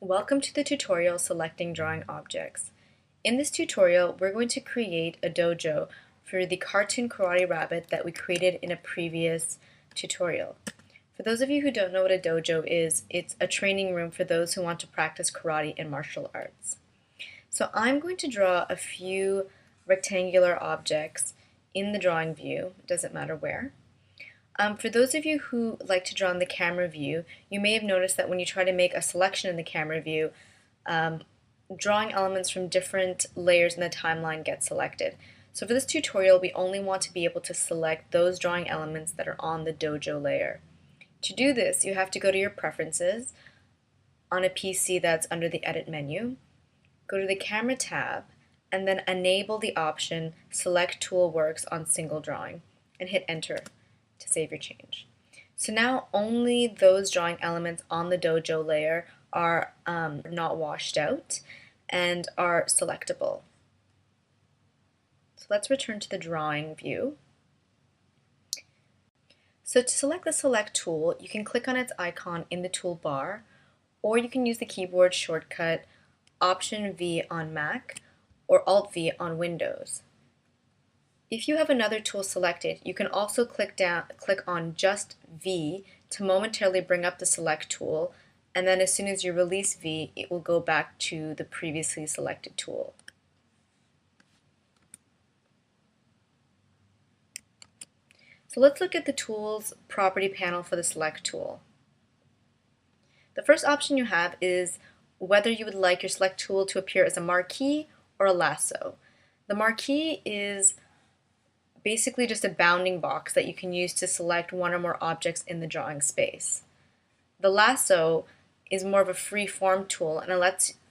Welcome to the tutorial Selecting Drawing Objects. In this tutorial, we're going to create a dojo for the cartoon karate rabbit that we created in a previous tutorial. For those of you who don't know what a dojo is, it's a training room for those who want to practice karate and martial arts. So I'm going to draw a few rectangular objects in the drawing view, it doesn't matter where. For those of you who like to draw in the camera view, you may have noticed that when you try to make a selection in the camera view, drawing elements from different layers in the timeline get selected. So for this tutorial, we only want to be able to select those drawing elements that are on the dojo layer. To do this, you have to go to your preferences on a PC that's under the Edit menu, go to the Camera tab, and then enable the option Select Tool Works on Single Drawing, and hit Enter to save your change. So now only those drawing elements on the dojo layer are not washed out and are selectable. So let's return to the drawing view. So to select the Select tool, you can click on its icon in the toolbar, or you can use the keyboard shortcut Option V on Mac or Alt V on Windows. If you have another tool selected, you can also click on just V to momentarily bring up the Select tool, and then as soon as you release V, it will go back to the previously selected tool. So let's look at the Tools property panel for the Select tool. The first option you have is whether you would like your Select tool to appear as a marquee or a lasso. The marquee is basically just a bounding box that you can use to select one or more objects in the drawing space. The lasso is more of a free form tool and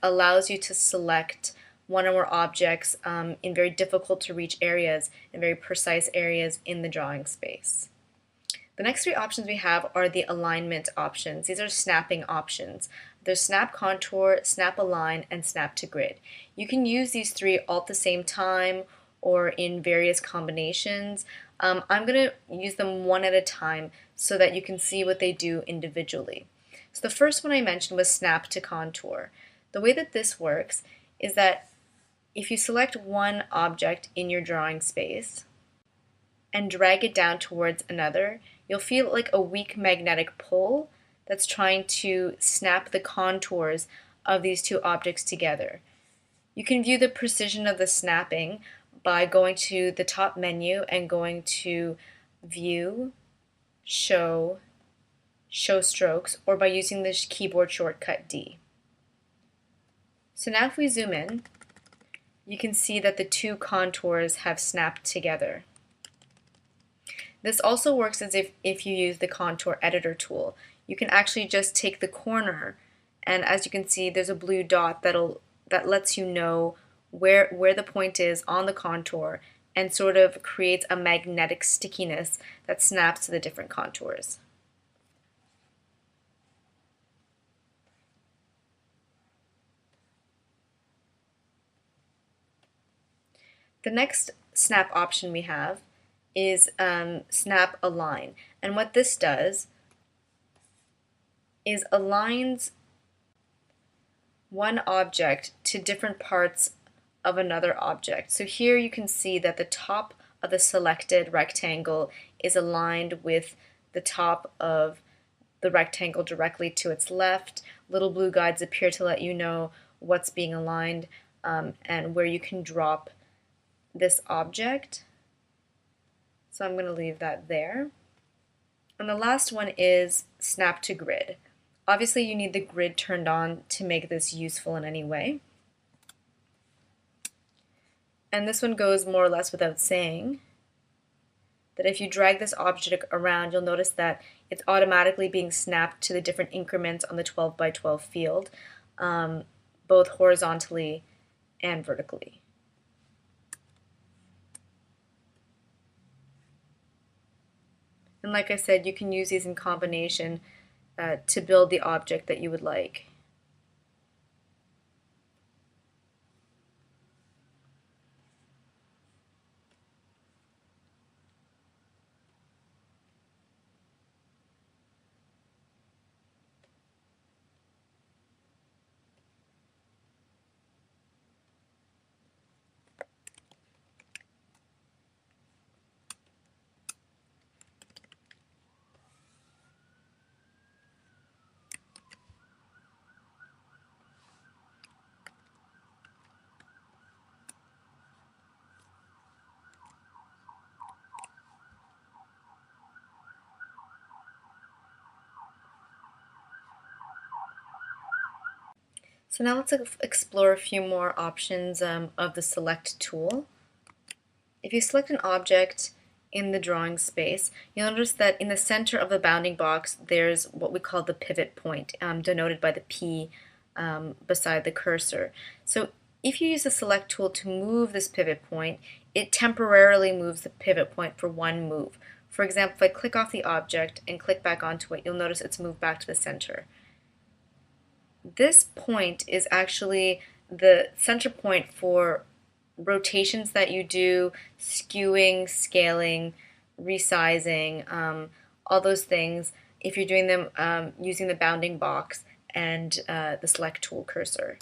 allows you to select one or more objects in very difficult to reach areas and very precise areas in the drawing space. The next three options we have are the alignment options. These are snapping options. There's Snap Contour, Snap Align, and Snap to Grid. You can use these three all at the same time or in various combinations. I'm going to use them one at a time so that you can see what they do individually. So the first one I mentioned was Snap to Contour. The way that this works is that if you select one object in your drawing space and drag it down towards another, you'll feel like a weak magnetic pull that's trying to snap the contours of these two objects together. You can view the precision of the snapping by going to the top menu and going to View, Show Strokes, or by using the keyboard shortcut D. So now if we zoom in, you can see that the two contours have snapped together. This also works as if you use the Contour Editor tool. You can actually just take the corner, and as you can see, there's a blue dot that lets you know where the point is on the contour and sort of creates a magnetic stickiness that snaps to the different contours. The next snap option we have is Snap Align, and what this does is aligns one object to different parts of another object. So here you can see that the top of the selected rectangle is aligned with the top of the rectangle directly to its left. Little blue guides appear to let you know what's being aligned and where you can drop this object. So I'm going to leave that there. And the last one is Snap to Grid. Obviously you need the grid turned on to make this useful in any way. And this one goes more or less without saying that if you drag this object around, you'll notice that it's automatically being snapped to the different increments on the 12 by 12 field, both horizontally and vertically. And like I said, you can use these in combination to build the object that you would like. So now let's explore a few more options of the select tool. If you select an object in the drawing space, you'll notice that in the center of the bounding box there's what we call the pivot point, denoted by the P beside the cursor. So if you use the select tool to move this pivot point, it temporarily moves the pivot point for one move. For example, if I click off the object and click back onto it, you'll notice it's moved back to the center. This point is actually the center point for rotations that you do, skewing, scaling, resizing, all those things if you're doing them using the bounding box and the select tool cursor.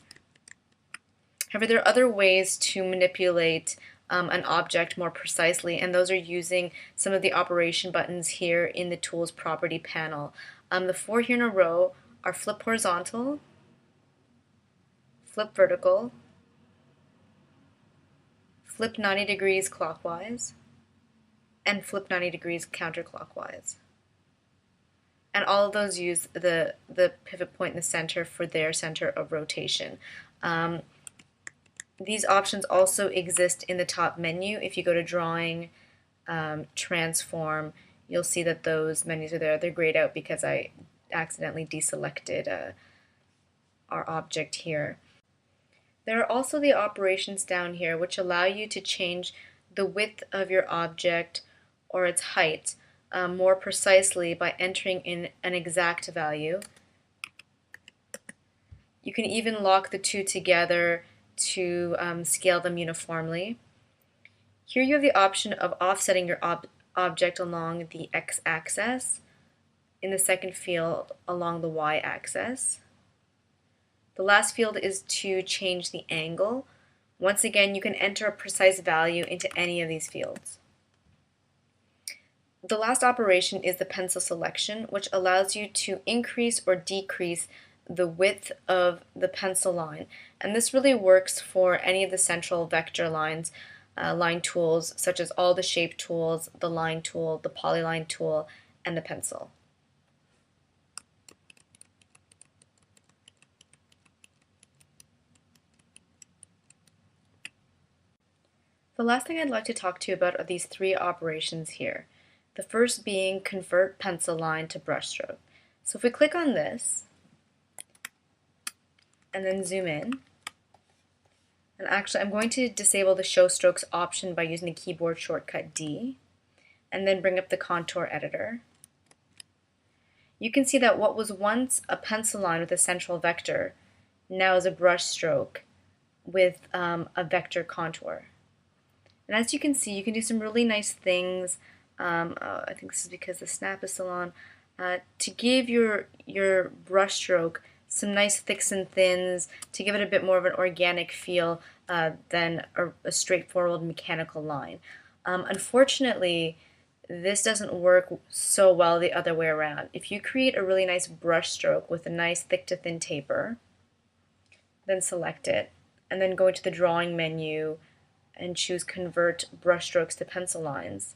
However, there are other ways to manipulate an object more precisely, and those are using some of the operation buttons here in the tools property panel. The four here in a row are flip horizontal, flip vertical, flip 90 degrees clockwise, and flip 90 degrees counterclockwise. And all of those use the pivot point in the center for their center of rotation. These options also exist in the top menu. If you go to Drawing, Transform, you'll see that those menus are there. They're grayed out because I accidentally deselected our object here. There are also the operations down here which allow you to change the width of your object or its height more precisely by entering in an exact value. You can even lock the two together to scale them uniformly. Here you have the option of offsetting your object along the x-axis, in the second field along the y-axis. The last field is to change the angle. Once again, you can enter a precise value into any of these fields. The last operation is the pencil selection, which allows you to increase or decrease the width of the pencil line. And this really works for any of the central vector lines, line tools, such as all the shape tools, the line tool, the polyline tool, and the pencil. The last thing I'd like to talk to you about are these three operations here. The first being convert pencil line to brushstroke. So if we click on this and then zoom in, and actually I'm going to disable the show strokes option by using the keyboard shortcut D and then bring up the contour editor. You can see that what was once a pencil line with a central vector now is a brush stroke with a vector contour. And as you can see, you can do some really nice things. I think this is because the snap is still on. To give your brush stroke some nice thicks and thins, to give it a bit more of an organic feel than a straightforward mechanical line. Unfortunately, this doesn't work so well the other way around. If you create a really nice brush stroke with a nice thick to thin taper, then select it, and then go into the drawing menu and choose Convert Brushstrokes to Pencil Lines,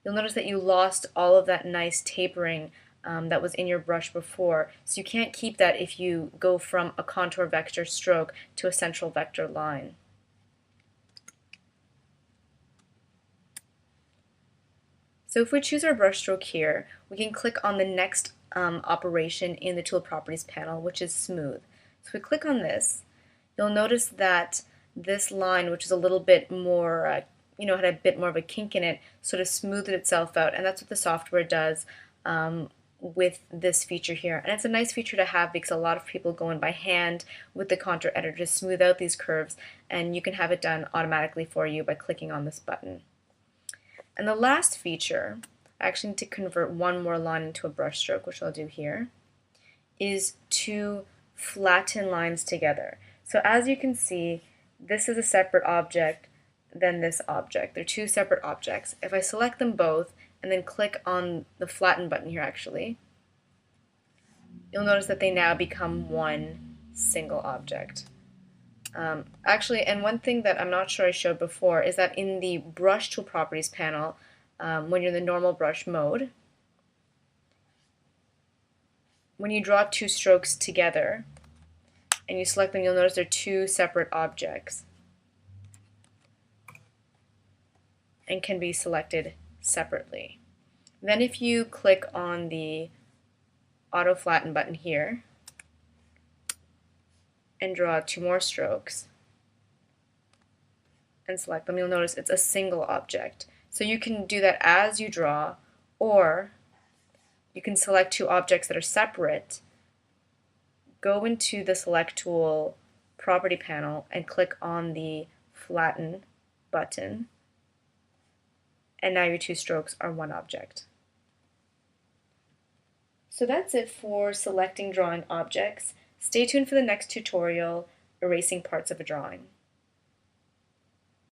you'll notice that you lost all of that nice tapering that was in your brush before. So you can't keep that if you go from a contour vector stroke to a central vector line. So if we choose our brushstroke here, we can click on the next operation in the Tool Properties panel, which is Smooth. So if we click on this, you'll notice that this line, which is a little bit more, had a bit more of a kink in it, sort of smoothed itself out, and that's what the software does with this feature here. And it's a nice feature to have because a lot of people go in by hand with the contour editor to smooth out these curves, and you can have it done automatically for you by clicking on this button. And the last feature, I actually need to convert one more line into a brush stroke, which I'll do here, is to flatten lines together. So as you can see, this is a separate object than this object. They're two separate objects. If I select them both and then click on the flatten button here actually, you'll notice that they now become one single object. Actually, and one thing that I'm not sure I showed before is that in the Brush Tool Properties panel, when you're in the normal brush mode, when you draw two strokes together and you select them, you'll notice they're two separate objects and can be selected separately. Then if you click on the Auto Flatten button here and draw two more strokes and select them, you'll notice it's a single object. So you can do that as you draw, or you can select two objects that are separate, go into the Select Tool property panel and click on the Flatten button, and now your two strokes are one object. So that's it for selecting drawing objects. Stay tuned for the next tutorial, erasing parts of a drawing.